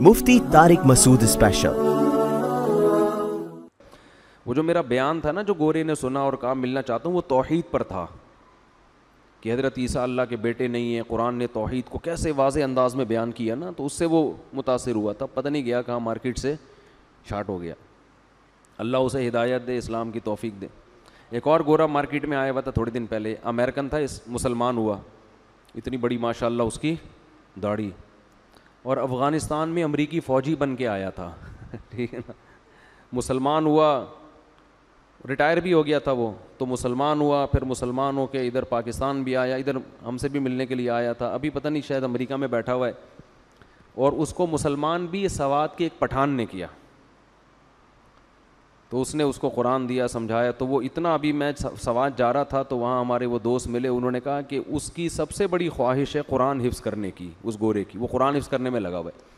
مفتی طارق مسعود special. وہ جو میرا بیان تھا نا جو گورے نے سنا اور کہا ملنا چاہتا ہوں، وہ توحید پر تھا کہ حضرت عیسیٰ اللہ کے بیٹے نہیں ہیں۔ قرآن نے توحید کو کیسے واضح انداز میں بیان کیا نا، تو اس سے وہ متاثر ہوا تھا، پتہ نہیں گیا کہاں مارکیٹ سے شارٹ ہو گیا۔ اللہ اسے ہدایت دے، اسلام کی توفیق دے۔ ایک اور گورا مارکیٹ میں آیا ہوا تھا تھوڑے دن پہلے، امریکن تھا، مسلمان ہوا، اتنی بڑی ماشاء اللہ اس کی داڑھی، اور افغانستان میں امریکی فوجی بن کے آیا تھا ٹھیک ہے نا، مسلمان ہوا، ریٹائر بھی ہو گیا تھا وہ تو مسلمان ہوا، پھر مسلمان ہو کے ادھر پاکستان بھی آیا، ادھر ہم سے بھی ملنے کے لیے آیا تھا، ابھی پتہ نہیں شاید امریکہ میں بیٹھا ہوا ہے، اور اس کو مسلمان بھی سوات کے ایک پٹھان نے کیا، تو اس نے اس کو قرآن دیا، سمجھایا، تو وہ اتنا، ابھی میں سوات جا رہا تھا تو وہاں ہمارے وہ دوست ملے، انہوں نے کہا کہ اس کی سب سے بڑی خواہش ہے قرآن حفظ کرنے کی، اس گورے کی، وہ قرآن حفظ کرنے میں لگا ہوا ہے۔